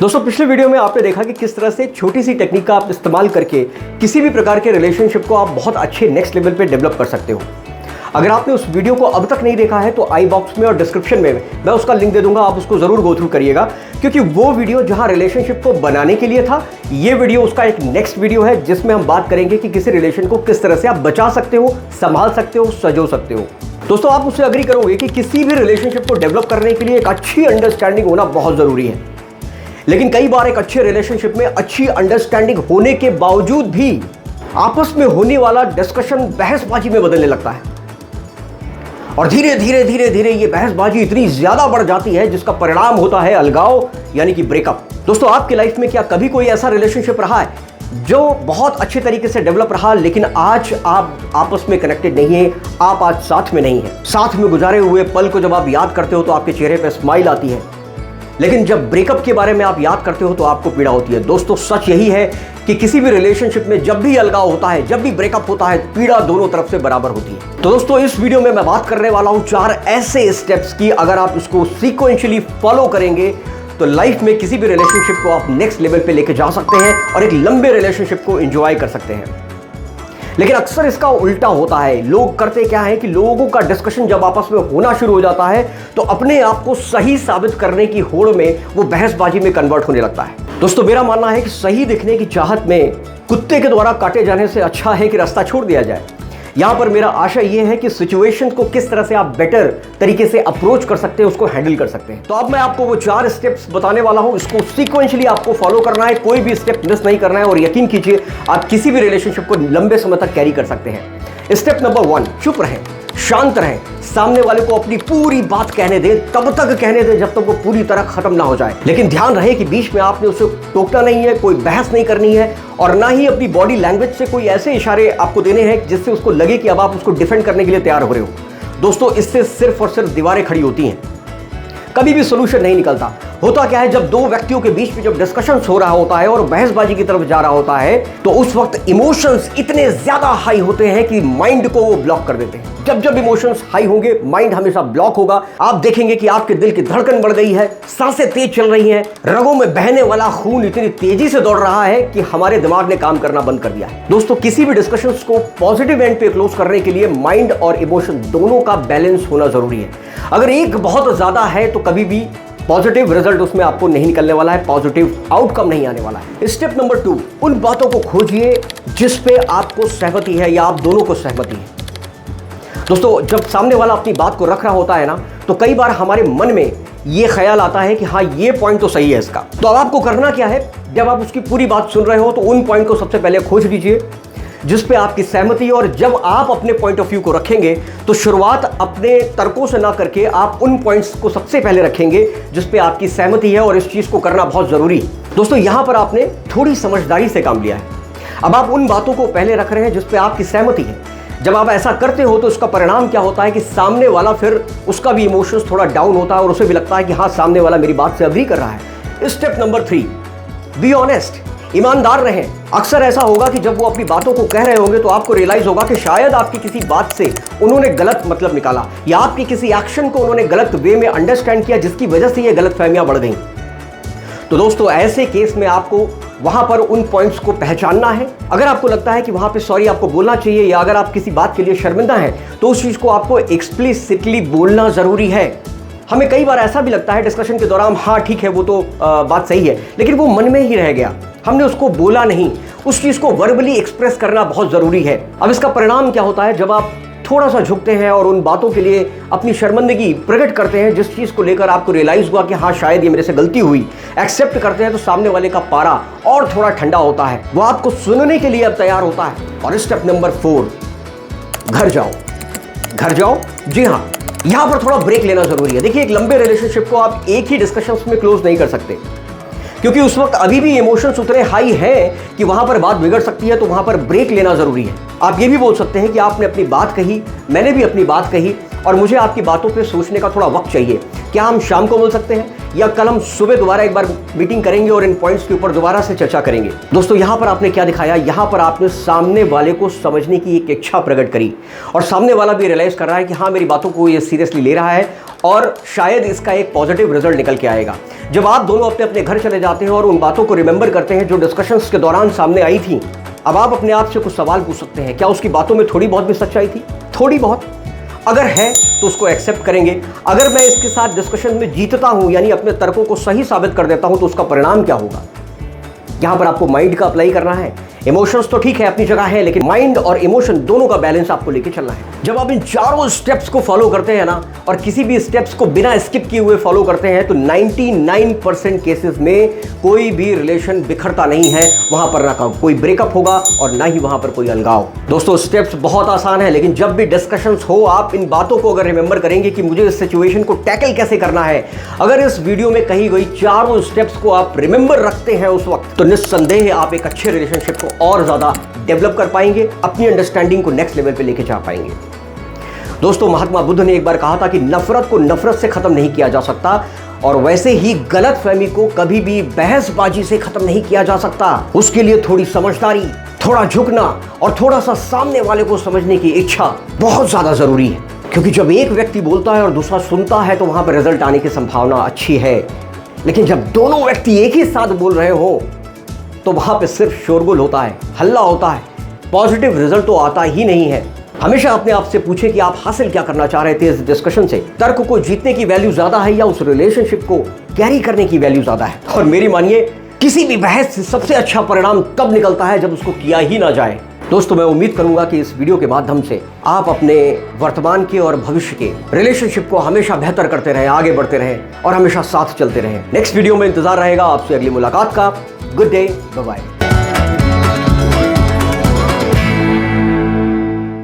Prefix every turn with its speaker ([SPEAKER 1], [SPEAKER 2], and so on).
[SPEAKER 1] दोस्तों पिछले वीडियो में आपने देखा कि किस तरह से छोटी सी टेक्निक का आप इस्तेमाल करके किसी भी प्रकार के रिलेशनशिप को आप बहुत अच्छे नेक्स्ट लेवल पे डेवलप कर सकते हो। अगर आपने उस वीडियो को अब तक नहीं देखा है तो आई बॉक्स में और डिस्क्रिप्शन में मैं उसका लिंक दे दूंगा, आप उसको जरूर गो थ्रू करिएगा, क्योंकि वो वीडियो जहां रिलेशनशिप को बनाने के लिए था, ये वीडियो उसका एक नेक्स्ट वीडियो है जिसमें हम बात करेंगे कि किसी रिलेशन को किस तरह से आप बचा सकते हो, संभाल सकते हो, सजो सकते हो। दोस्तों आप मुझसे अग्री करोगे कि किसी भी रिलेशनशिप को डेवलप करने के लिए एक अच्छी अंडरस्टैंडिंग होना बहुत जरूरी है। लेकिन कई बार एक अच्छे रिलेशनशिप में अच्छी अंडरस्टैंडिंग होने के बावजूद भी आपस में होने वाला डिस्कशन बहसबाजी में बदलने लगता है और धीरे धीरे धीरे धीरे ये बहसबाजी इतनी ज्यादा बढ़ जाती है जिसका परिणाम होता है अलगाव, यानी कि ब्रेकअप। दोस्तों आपकी लाइफ में क्या कभी कोई ऐसा रिलेशनशिप रहा है जो बहुत अच्छे तरीके से डेवलप रहा, लेकिन आज आप आपस में कनेक्टेड नहीं है, आप आज साथ में नहीं है? साथ में गुजारे हुए पल को जब आप याद करते हो तो आपके चेहरे पर स्माइल आती है, लेकिन जब ब्रेकअप के बारे में आप याद करते हो तो आपको पीड़ा होती है। दोस्तों सच यही है कि किसी भी रिलेशनशिप में जब भी अलगाव होता है, जब भी ब्रेकअप होता है, पीड़ा दोनों तरफ से बराबर होती है। तो दोस्तों इस वीडियो में मैं बात करने वाला हूं 4 ऐसे स्टेप्स की, अगर आप इसको सीक्वेंशियली फॉलो करेंगे तो लाइफ में किसी भी रिलेशनशिप को आप नेक्स्ट लेवल पे लेके जा सकते हैं और एक लंबे रिलेशनशिप को एंजॉय कर सकते हैं। लेकिन अक्सर इसका उल्टा होता है। लोग करते क्या है कि लोगों का डिस्कशन जब आपस में होना शुरू हो जाता है तो अपने आप को सही साबित करने की होड़ में वो बहसबाजी में कन्वर्ट होने लगता है। दोस्तों मेरा मानना है कि सही दिखने की चाहत में कुत्ते के द्वारा काटे जाने से अच्छा है कि रास्ता छोड़ दिया जाए। यहां पर मेरा आशा यह है कि सिचुएशन को किस तरह से आप बेटर तरीके से अप्रोच कर सकते हैं, उसको हैंडल कर सकते हैं। तो अब मैं आपको वो 4 स्टेप्स बताने वाला हूं, इसको सीक्वेंशियली आपको फॉलो करना है, कोई भी स्टेप मिस नहीं करना है और यकीन कीजिए आप किसी भी रिलेशनशिप को लंबे समय तक कैरी कर सकते हैं। स्टेप नंबर 1, चुप रहें, शांत रहें, सामने वाले को अपनी पूरी बात कहने दें, तब तक कहने दें जब तक वो पूरी तरह खत्म ना हो जाए। लेकिन ध्यान रहे कि बीच में आपने उसे टोकना नहीं है, कोई बहस नहीं करनी है और ना ही अपनी बॉडी लैंग्वेज से कोई ऐसे इशारे आपको देने हैं जिससे उसको लगे कि अब आप उसको डिफेंड करने के लिए तैयार हो रहे हो। दोस्तों इससे सिर्फ और सिर्फ दीवारें खड़ी होती हैं, कभी भी सोल्यूशन नहीं निकलता। होता क्या है, जब दो व्यक्तियों के बीच में जब डिस्कशन हो रहा होता है और बहसबाजी की तरफ जा रहा होता है तो उस वक्त इमोशंस इतने ज्यादा हाई होते हैं कि माइंड को वो ब्लॉक कर देते हैं। जब जब इमोशंस हाई होंगे माइंड हमेशा ब्लॉक होगा। आप देखेंगे कि आपके दिल की धड़कन बढ़ गई है, सांसें तेज चल रही हैं, रगों में बहने वाला खून इतनी तेजी से दौड़ रहा है कि हमारे दिमाग ने काम करना बंद कर दिया है। दोस्तों किसी भी डिस्कशन को पॉजिटिव एंड पे क्लोज करने के लिए माइंड और इमोशन दोनों का बैलेंस होना जरूरी है। अगर एक बहुत ज्यादा है तो कभी भी पॉजिटिव रिजल्ट उसमें आपको नहीं निकलने वाला है, पॉजिटिव आउटकम नहीं आने वाला है। स्टेप नंबर 2, उन बातों को खोजिए जिस पे आपको सहमति है या आप दोनों को सहमति है। दोस्तों जब सामने वाला अपनी बात को रख रहा होता है ना, तो कई बार हमारे मन में ये ख्याल आता है कि हाँ ये पॉइंट तो सही है इसका। तो अब आपको करना क्या है, जब आप उसकी पूरी बात सुन रहे हो तो उन पॉइंट को सबसे पहले खोज लीजिए जिस पे आपकी सहमति है, और जब आप अपने पॉइंट ऑफ व्यू को रखेंगे तो शुरुआत अपने तर्कों से ना करके आप उन पॉइंट्स को सबसे पहले रखेंगे जिस पे आपकी सहमति है, और इस चीज को करना बहुत जरूरी है। दोस्तों यहां पर आपने थोड़ी समझदारी से काम लिया है। अब आप उन बातों को पहले रख रहे हैं जिस पे आपकी सहमति है। जब आप ऐसा करते हो तो उसका परिणाम क्या होता है कि सामने वाला फिर उसका भी इमोशंस थोड़ा डाउन होता है और उसे भी लगता है कि हाँ सामने वाला मेरी बात से अग्री कर रहा है। स्टेप नंबर 3, बी ऑनेस्ट, ईमानदार रहें। अक्सर ऐसा होगा कि जब वो अपनी बातों को कह रहे होंगे तो आपको रियलाइज होगा कि शायद आपकी किसी बात से उन्होंने गलत मतलब निकाला या आपकी किसी एक्शन को उन्होंने गलत वे में अंडरस्टैंड किया जिसकी वजह से ये गलतफहमियां बढ़ गई। तो दोस्तों ऐसे केस में आपको वहां पर उन पॉइंट्स को पहचानना है। अगर आपको लगता है कि वहां पे सॉरी आपको बोलना चाहिए या अगर आप किसी बात के लिए शर्मिंदा हैं तो उस चीज को आपको एक्सप्लिसिटली बोलना जरूरी है। हमें कई बार ऐसा भी लगता है डिस्कशन के दौरान, हाँ ठीक है वो तो बात सही है, लेकिन वो मन में ही रह गया, हमने उसको बोला नहीं। उस चीज को वर्बली एक्सप्रेस करना बहुत जरूरी है। अब इसका परिणाम क्या होता है, जब आप थोड़ा सा झुकते हैं और उन बातों के लिए अपनी शर्मिंदगी प्रकट करते हैं जिस चीज को लेकर आपको रियलाइज हुआ कि हाँ शायद ये मेरे से गलती हुई, एक्सेप्ट करते हैं, तो सामने वाले का पारा और थोड़ा ठंडा होता है, वो आपको सुनने के लिए अब तैयार होता है। और स्टेप नंबर 4, घर जाओ। घर जाओ, जी हाँ, यहां पर थोड़ा ब्रेक लेना जरूरी है। देखिए एक लंबे रिलेशनशिप को आप एक ही डिस्कशंस में क्लोज नहीं कर सकते, क्योंकि उस वक्त अभी भी इमोशंस उतने हाई हैं कि वहां पर बात बिगड़ सकती है। तो वहां पर ब्रेक लेना जरूरी है। आप ये भी बोल सकते हैं कि आपने अपनी बात कही, मैंने भी अपनी बात कही और मुझे आपकी बातों पे सोचने का थोड़ा वक्त चाहिए। क्या हम शाम को मिल सकते हैं या कल हम सुबह दोबारा एक बार मीटिंग करेंगे और इन पॉइंट्स के ऊपर दोबारा से चर्चा करेंगे। दोस्तों यहाँ पर आपने क्या दिखाया, यहाँ पर आपने सामने वाले को समझने की एक इच्छा प्रकट करी और सामने वाला भी रियलाइज कर रहा है कि हाँ मेरी बातों को ये सीरियसली ले रहा है और शायद इसका एक पॉजिटिव रिजल्ट निकल के आएगा। जब आप दोनों अपने अपने घर चले जाते हैं और उन बातों को रिमेंबर करते हैं जो डिस्कशंस के दौरान सामने आई थी, अब आप अपने आप से कुछ सवाल पूछ सकते हैं, क्या उसकी बातों में थोड़ी बहुत भी सच्चाई थी? थोड़ी बहुत? अगर है तो उसको एक्सेप्ट करेंगे। अगर मैं इसके साथ डिस्कशन में जीतता हूं, यानी अपने तर्कों को सही साबित कर देता हूं, तो उसका परिणाम क्या होगा? यहां पर आपको माइंड का अप्लाई करना है। इमोशंस तो ठीक है, अपनी जगह है, लेकिन माइंड और इमोशन दोनों का बैलेंस आपको लेके चलना है। जब आप इन चारों स्टेप्स को फॉलो करते हैं ना, और किसी भी स्टेप्स को बिना स्किप किए हुए फॉलो करते हैं, तो 99% केसेस में कोई भी रिलेशन बिखरता नहीं है। वहां पर ना कोई ब्रेकअप होगा और ना ही वहां पर कोई अलगाव। दोस्तों, स्टेप्स बहुत आसान है, लेकिन जब भी डिस्कशंस हो, आप इन बातों को अगर रिमेंबर करेंगे कि मुझे इस सिचुएशन को टैकल कैसे करना है, अगर इस वीडियो में कही गई चारों स्टेप्स को आप रिमेंबर रखते हैं उस वक्त, तो निस्संदेह आप एक अच्छे रिलेशनशिप को और ज्यादा डेवलप कर पाएंगे, अपनी अंडरस्टैंडिंग को नेक्स्ट लेवल पे लेके जा पाएंगे। दोस्तों, महात्मा बुद्ध ने एक बार कहा था कि नफरत को नफरत से खत्म नहीं किया जा सकता, और वैसे ही गलतफहमी को कभी भी बहसबाजी से खत्म नहीं किया जा सकता। उसके लिए थोड़ी समझदारी, थोड़ा झुकना और थोड़ा सा सामने वाले को समझने की इच्छा बहुत ज्यादा जरूरी है। क्योंकि जब एक व्यक्ति बोलता है और दूसरा सुनता है, तो वहां पर रिजल्ट आने की संभावना अच्छी है। लेकिन जब दोनों व्यक्ति एक ही साथ बोल रहे हो, तो वहां पे सिर्फ शोरगुल होता है, हल्ला होता है, पॉजिटिव रिजल्ट तो आता ही नहीं है। हमेशा अपने आप से पूछे कि आप हासिल क्या करना चाह रहे थे इस डिस्कशन से। तर्क को जीतने की वैल्यू ज्यादा है या उस रिलेशनशिप को कैरी करने की वैल्यू ज्यादा है? और मेरी मानिए, किसी भी बहस से सबसे अच्छा परिणाम तब निकलता है जब उसको किया ही ना जाए। दोस्तों, मैं उम्मीद करूंगा कि इस वीडियो के माध्यम से आप अपने वर्तमान के और भविष्य के रिलेशनशिप को हमेशा बेहतर करते रहें, आगे बढ़ते रहें और हमेशा साथ चलते रहें। नेक्स्ट वीडियो में इंतजार रहेगा आपसे अगली मुलाकात का। Good day, bye bye.